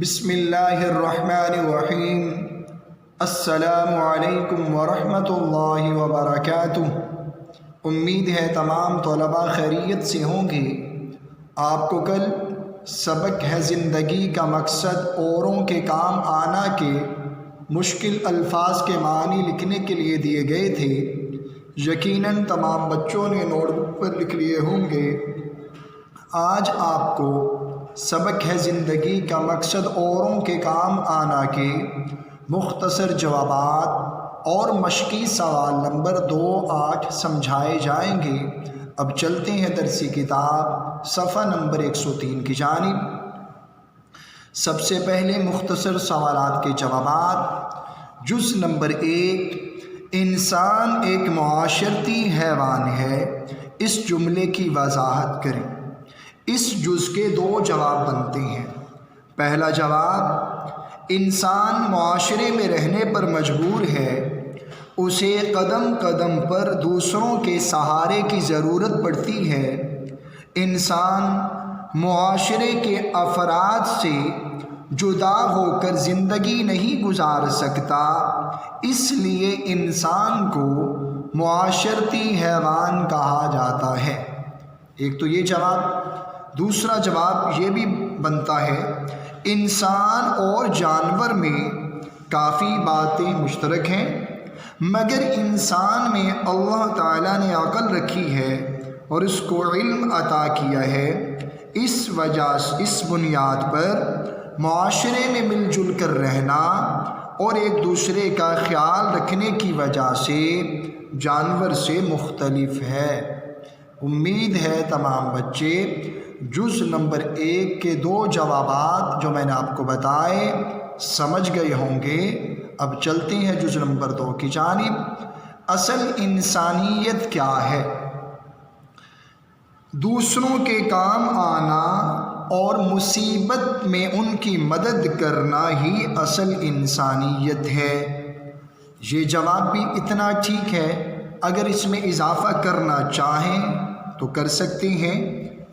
بسم اللہ الرحمن الرحیم۔ السلام علیکم ورحمۃ اللہ وبرکاتہ۔ امید ہے تمام طلباء خیریت سے ہوں گے۔ آپ کو کل سبق ہے زندگی کا مقصد اوروں کے کام آنا کے مشکل الفاظ کے معنی لکھنے کے لیے دیے گئے تھے۔ یقیناً تمام بچوں نے نوٹ بک پر لکھ لیے ہوں گے۔ آج آپ کو سبق ہے زندگی کا مقصد اوروں کے کام آنا کے مختصر جوابات اور مشقی سوال نمبر 2-8 سمجھائے جائیں گے۔ اب چلتے ہیں درسی کتاب صفحہ نمبر 103 کی جانب۔ سب سے پہلے مختصر سوالات کے جوابات۔ جز نمبر 1، انسان ایک معاشرتی حیوان ہے، اس جملے کی وضاحت کریں۔ اس جز کے 2 جواب بنتے ہیں۔ پہلا جواب، انسان معاشرے میں رہنے پر مجبور ہے، اسے قدم قدم پر دوسروں کے سہارے کی ضرورت پڑتی ہے۔ انسان معاشرے کے افراد سے جدا ہو کر زندگی نہیں گزار سکتا، اس لیے انسان کو معاشرتی حیوان کہا جاتا ہے۔ ایک تو یہ جواب۔ دوسرا جواب یہ بھی بنتا ہے، انسان اور جانور میں کافی باتیں مشترک ہیں، مگر انسان میں اللہ تعالیٰ نے عقل رکھی ہے اور اس کو علم عطا کیا ہے۔ اس بنیاد پر معاشرے میں مل جل کر رہنا اور ایک دوسرے کا خیال رکھنے کی وجہ سے جانور سے مختلف ہے۔ امید ہے تمام بچے جز نمبر 1 کے 2 جوابات جو میں نے آپ کو بتائے سمجھ گئے ہوں گے۔ اب چلتے ہیں جز نمبر 2 کی جانب۔ اصل انسانیت کیا ہے؟ دوسروں کے کام آنا اور مصیبت میں ان کی مدد کرنا ہی اصل انسانیت ہے۔ یہ جواب بھی اتنا ٹھیک ہے، اگر اس میں اضافہ کرنا چاہیں تو کر سکتے ہیں۔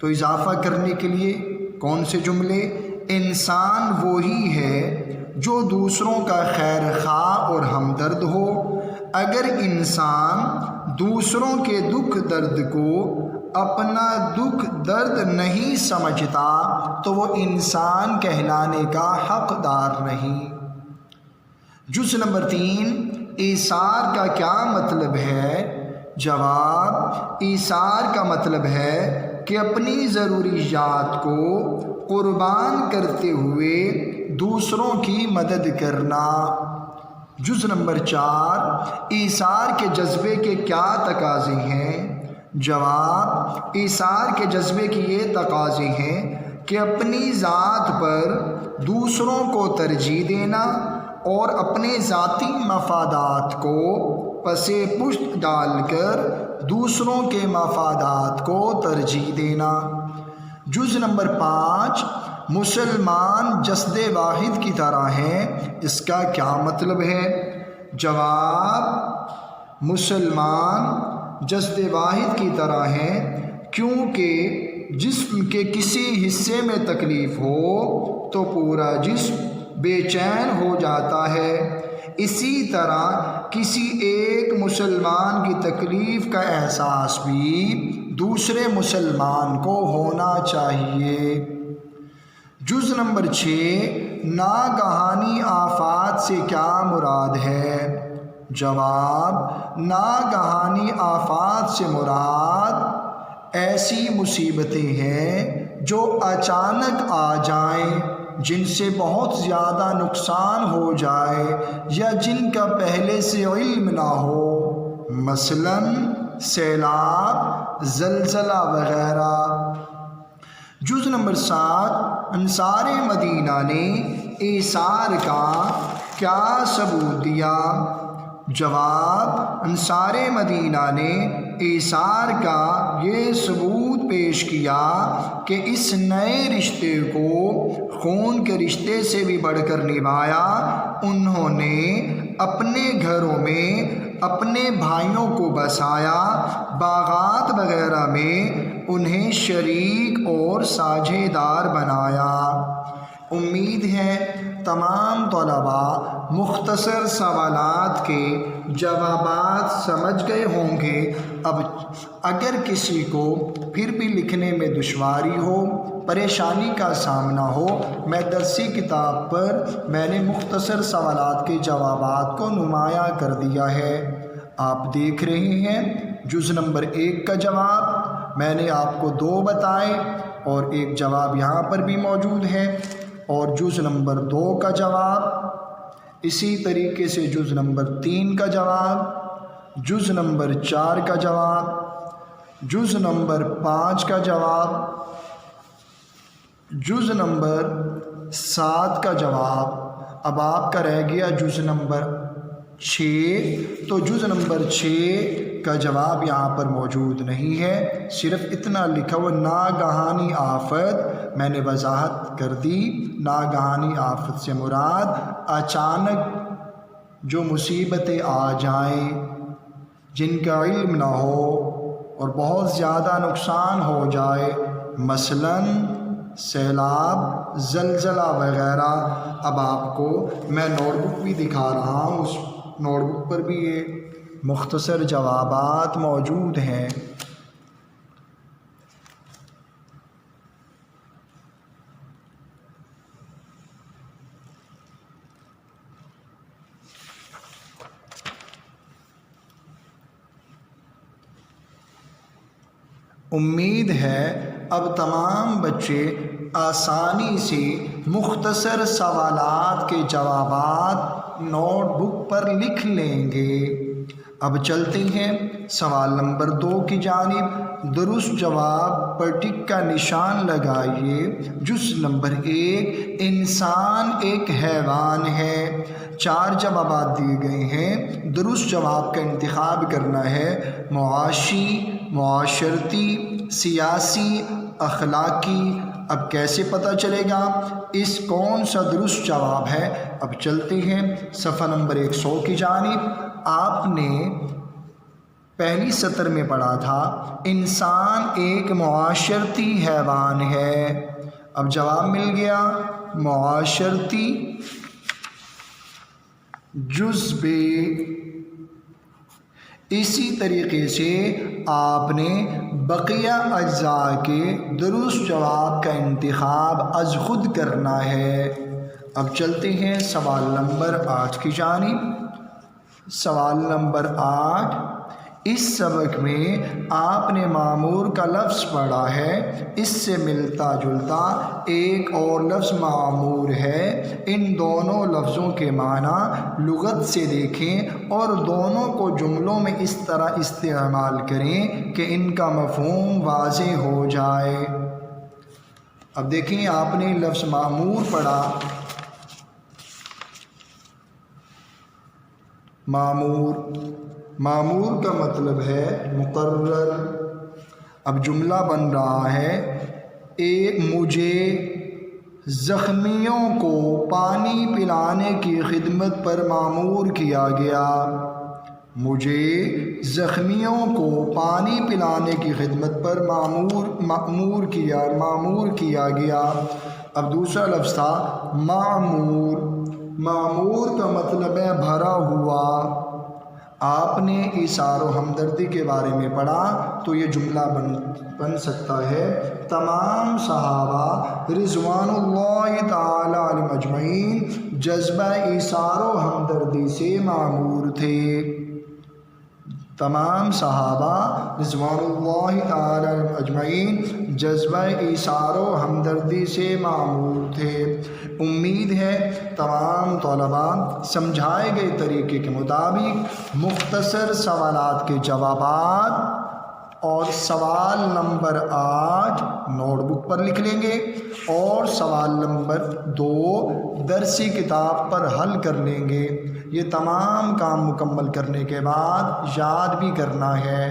تو اضافہ کرنے کے لیے کون سے جملے؟ انسان وہی ہے جو دوسروں کا خیر خواہ اور ہمدرد ہو۔ اگر انسان دوسروں کے دکھ درد کو اپنا دکھ درد نہیں سمجھتا تو وہ انسان کہلانے کا حقدار نہیں۔ جز نمبر 3، ایثار کا کیا مطلب ہے؟ جواب، ایثار کا مطلب ہے کہ اپنی ضروریات کو قربان کرتے ہوئے دوسروں کی مدد کرنا۔ جز نمبر 4، ایثار کے جذبے کے کیا تقاضے ہیں؟ جواب، ایثار کے جذبے کی یہ تقاضے ہیں کہ اپنی ذات پر دوسروں کو ترجیح دینا اور اپنے ذاتی مفادات کو پس پشت ڈال کر دوسروں کے مفادات کو ترجیح دینا۔ جز نمبر 5، مسلمان جسد واحد کی طرح ہیں، اس کا کیا مطلب ہے؟ جواب، مسلمان جسد واحد کی طرح ہیں کیونکہ جسم کے کسی حصے میں تکلیف ہو تو پورا جسم بے چین ہو جاتا ہے۔ اسی طرح کسی ایک مسلمان کی تکلیف کا احساس بھی دوسرے مسلمان کو ہونا چاہیے۔ جز نمبر 6، ناگہانی آفات سے کیا مراد ہے؟ جواب، ناگہانی آفات سے مراد ایسی مصیبتیں ہیں جو اچانک آ جائیں، جن سے بہت زیادہ نقصان ہو جائے یا جن کا پہلے سے علم نہ ہو، مثلاً سیلاب، زلزلہ وغیرہ۔ جز نمبر 7، انصار مدینہ نے ایثار کا کیا ثبوت دیا؟ جواب، انصار مدینہ نے ایثار کا یہ ثبوت پیش کیا کہ اس نئے رشتے کو خون کے رشتے سے بھی بڑھ کر نبھایا۔ انہوں نے اپنے گھروں میں اپنے بھائیوں کو بسایا، باغات وغیرہ میں انہیں شریک اور ساجھے دار بنایا۔ امید ہے تمام طلبا مختصر سوالات کے جوابات سمجھ گئے ہوں گے۔ اب اگر کسی کو پھر بھی لکھنے میں دشواری ہو، پریشانی کا سامنا ہو، میں درسی کتاب پر میں نے مختصر سوالات کے جوابات کو نمایاں کر دیا ہے۔ آپ دیکھ رہے ہیں جز نمبر 1 کا جواب میں نے آپ کو 2 بتائے اور ایک جواب یہاں پر بھی موجود ہے، اور جز نمبر 2 کا جواب، اسی طریقے سے جز نمبر 3 کا جواب، جز نمبر 4 کا جواب، جز نمبر 5 کا جواب، جز نمبر 7 کا جواب۔ اب آپ کا رہ گیا جز نمبر 6، تو جز نمبر 6 کا جواب یہاں پر موجود نہیں ہے، صرف اتنا لکھا ہوا ناگہانی آفت، میں نے وضاحت کر دی۔ ناگہانی آفت سے مراد اچانک جو مصیبتیں آ جائیں، جن کا علم نہ ہو اور بہت زیادہ نقصان ہو جائے، مثلاً سیلاب، زلزلہ وغیرہ۔ اب آپ کو میں نوٹ بک بھی دکھا رہا ہوں، اس نوٹ بک پر بھی یہ مختصر جوابات موجود ہیں۔ امید ہے اب تمام بچے آسانی سے مختصر سوالات کے جوابات نوٹ بک پر لکھ لیں گے۔ اب چلتے ہیں سوال نمبر 2 کی جانب۔ درست جواب پر ٹک کا نشان لگائیے۔ جز نمبر 1، انسان ایک حیوان ہے۔ 4 جوابات دیے گئے ہیں، درست جواب کا انتخاب کرنا ہے۔ معاشی، معاشرتی، سیاسی، اخلاقی۔ اب کیسے پتہ چلے گا اس کون سا درست جواب ہے؟ اب چلتے ہیں صفحہ نمبر 100 کی جانب۔ آپ نے پہلی سطر میں پڑھا تھا انسان ایک معاشرتی حیوان ہے۔ اب جواب مل گیا معاشرتی جز بے۔ اسی طریقے سے آپ نے بقیہ اجزاء کے درست جواب کا انتخاب از خود کرنا ہے۔ اب چلتے ہیں سوال نمبر 8 کی جانب۔ سوال نمبر 8، اس سبق میں آپ نے معمور کا لفظ پڑھا ہے، اس سے ملتا جلتا ایک اور لفظ معمور ہے۔ ان دونوں لفظوں کے معنی لغت سے دیکھیں اور دونوں کو جملوں میں اس طرح استعمال کریں کہ ان کا مفہوم واضح ہو جائے۔ اب دیکھیں آپ نے لفظ معمور پڑھا، معمور کا مطلب ہے مقرر۔ اب جملہ بن رہا ہے مجھے زخمیوں کو پانی پلانے کی خدمت پر معمور کیا گیا۔ مجھے زخمیوں کو پانی پلانے کی خدمت پر معمور کیا گیا۔ اب دوسرا لفظ تھا معمور۔ معمور کا مطلب ہے بھرا ہوا۔ آپ نے ایثار و ہمدردی کے بارے میں پڑھا تو یہ جملہ بن سکتا ہے تمام صحابہ رضوان اللہ تعالی علیہم اجمعین جذبہ ایثار و ہمدردی سے معمور تھے۔ تمام صحابہ رضوان اللہ تعالی علیہم اجمعین جذبہ ایثار و ہمدردی سے معمور تھے۔ امید ہے تمام طلباء سمجھائے گئے طریقے کے مطابق مختصر سوالات کے جوابات اور سوال نمبر 8 نوٹ بک پر لکھ لیں گے اور سوال نمبر 2 درسی کتاب پر حل کر لیں گے۔ یہ تمام کام مکمل کرنے کے بعد یاد بھی کرنا ہے۔